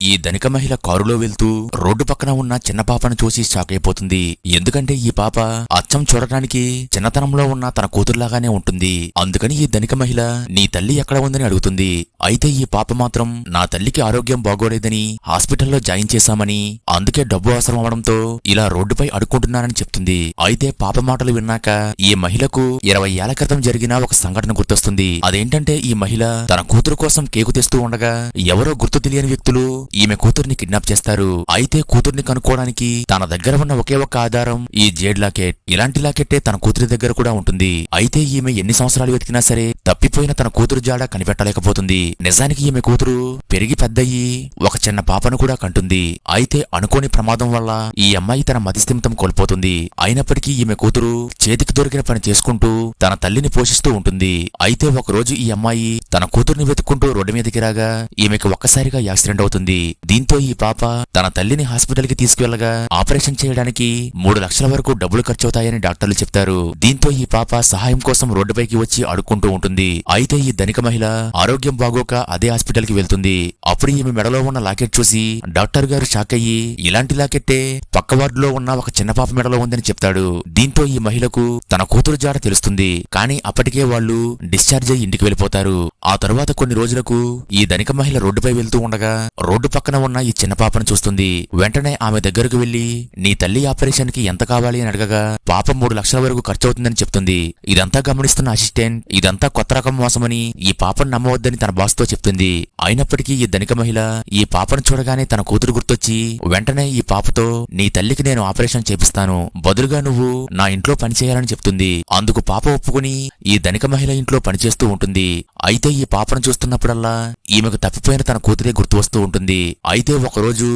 ఈ ధనిక మహిళ కారులో వెళ్తూ రోడ్డు పక్కన ఉన్న చిన్న పాపను చూసి షాక్ అయిపోతుంది. ఎందుకంటే ఈ పాప అచ్చం చూడటానికి చిన్నతనంలో ఉన్న తన కూతురులాగానే ఉంటుంది. అందుకని ఈ ధనిక మహిళ నీ తల్లి ఎక్కడ ఉందని అడుగుతుంది. అయితే ఈ పాప మాత్రం నా తల్లికి ఆరోగ్యం బాగోలేదని హాస్పిటల్లో జాయిన్ చేశామని, అందుకే డబ్బు అవసరం అవడంతో ఇలా రోడ్డుపై అడుక్కుంటున్నానని చెప్తుంది. అయితే పాప మాటలు విన్నాక ఈ మహిళకు 20 ఏళ్ల క్రితం జరిగిన ఒక సంఘటన గుర్తొస్తుంది. అదేంటంటే ఈ మహిళ తన కూతురు కోసం కేకు తెస్తూ ఉండగా ఎవరో గుర్తు తెలియని వ్యక్తులు ఈమె కూతుర్ని కిడ్నాప్ చేస్తారు. అయితే కూతుర్ని కనుక్కోవడానికి తన దగ్గర ఉన్న ఒకే ఒక్క ఆధారం ఈ జేడ్ లాకెట్. ఇలాంటి లాకెట్టే తన కూతురి దగ్గర కూడా ఉంటుంది. అయితే ఈమె ఎన్ని సంవత్సరాలు వెతికినా సరే తప్పిపోయిన తన కూతురు జాడ కనిపెట్టలేకపోతుంది. నిజానికి ఈమె కూతురు పెరిగి పెద్దయ్యి ఒక చిన్న పాపను కూడా కంటుంది. అయితే అనుకోని ప్రమాదం వల్ల ఈ అమ్మాయి తన మతిస్థిమితం కోల్పోతుంది. అయినప్పటికీ ఈమె కూతురు చేతికి దొరికిన పని చేసుకుంటూ తన తల్లిని పోషిస్తూ ఉంటుంది. అయితే ఒకరోజు ఈ అమ్మాయి తన కూతుర్ని వెతుక్కుంటూ రోడ్డు మీదకి రాగా ఈమెకు ఒక్కసారిగా యాక్సిడెంట్ అవుతుంది. దీంతో ఈ పాప తన తల్లిని హాస్పిటల్ కి తీసుకువెళ్లగా ఆపరేషన్ చేయడానికి 3 లక్షల వరకు డబ్బులు ఖర్చవుతాయని డాక్టర్లు చెప్తారు. దీంతో ఈ పాప సహాయం కోసం రోడ్డుపైకి వచ్చి అడుక్కుంటూ ఉంటుంది. అయితే ఈ ధనిక మహిళ ఆరోగ్యం బాగోక అదే హాస్పిటల్ కి వెళ్తుంది. అప్పుడు ఈమె మెడలో ఉన్న లాకెట్ చూసి డాక్టర్ గారు షాక్ అయ్యి ఇలాంటి లాకెట్టే పక్క వార్డులో ఉన్న ఒక చిన్న పాప మెడలో ఉందని చెప్తాడు. దీంతో ఈ మహిళకు తన కూతురు జాడ తెలుస్తుంది. కానీ అప్పటికే వాళ్ళు డిశ్చార్జ్ అయ్యి ఇంటికి వెళ్ళిపోతారు. ఆ తరువాత కొన్ని రోజులకు ఈ ధనిక మహిళ రోడ్డుపై వెళ్తూ ఉండగా రోడ్డు పక్కన ఉన్న ఈ చిన్న పాపను చూస్తుంది. వెంటనే ఆమె దగ్గరకు వెళ్లి నీ తల్లి ఆపరేషన్ కి ఎంత కావాలి అని అడగగా పాప 3 లక్షల వరకు ఖర్చవుతుందని చెప్తుంది. ఇదంతా గమనిస్తున్న అసిస్టెంట్ ఇదంతా కొత్త రకం మోసమని ఈ పాపను నమ్మవద్దని తన బాస్ తో చెప్తుంది. అయినప్పటికీ ఈ ధనిక మహిళ ఈ పాపను చూడగానే తన కూతురు గుర్తొచ్చి వెంటనే ఈ పాపతో నీ తల్లికి నేను ఆపరేషన్ చేపిస్తాను, బదులుగా నువ్వు నా ఇంట్లో పనిచేయాలని చెప్తుంది. అందుకు పాప ఒప్పుకుని ఈ ధనిక మహిళ ఇంట్లో పనిచేస్తూ ఉంటుంది. అయితే ఈ పాపను చూస్తున్నప్పుడల్లా ఈమెకు తప్పిపోయిన తన కూతురే గుర్తు వస్తూ ఉంటుంది. అయితే ఒకరోజు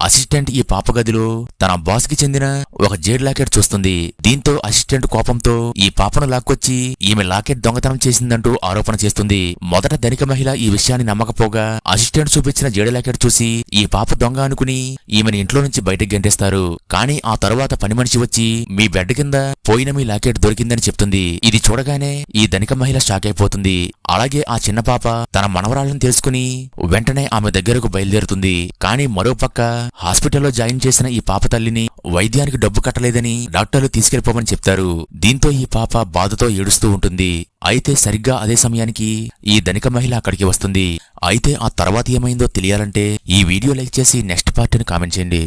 అసిస్టెంట్ ఈ పాప గదిలో తన బాస్ కి చెందిన ఒక జేడ్ లాకెట్ చూస్తుంది. దీంతో అసిస్టెంట్ కోపంతో ఈ పాపను లాక్కొచ్చి ఈమె లాకెట్ దొంగతనం చేసిందంటూ ఆరోపణ చేస్తుంది. మొదట ధనిక మహిళ ఈ విషయాన్ని నమ్మకపోగా అసిస్టెంట్ చూపించిన జేడ్ లాకెట్ చూసి ఈ పాప దొంగ అనుకుని ఈమెను ఇంట్లో నుంచి బయటకు గెంటేస్తారు. కానీ ఆ తరువాత పని మనిషి వచ్చి మీ బెడ్ కింద పోయిన మీ లాకెట్ దొరికిందని చెప్తుంది. ఇది చూడగానే ఈ ధనిక మహిళ షాక్ అయిపోతుంది. అలాగే ఆ చిన్న పాప తన మనవరాలను తెలుసుకుని వెంటనే ఆమె దగ్గరకు బయలుదేరుతుంది. కానీ మరోపక్క హాస్పిటల్లో జాయిన్ చేసిన ఈ పాప తల్లిని వైద్యానికి డబ్బు కట్టలేదని డాక్టర్లు తీసుకెళ్లిపోమని చెప్తారు. దీంతో ఈ పాప బాధతో ఏడుస్తూ ఉంటుంది. అయితే సరిగ్గా అదే సమయానికి ఈ ధనిక మహిళ అక్కడికి వస్తుంది. అయితే ఆ తర్వాత ఏమైందో తెలియాలంటే ఈ వీడియో లైక్ చేసి నెక్స్ట్ పార్ట్ అని కామెంట్ చేయండి.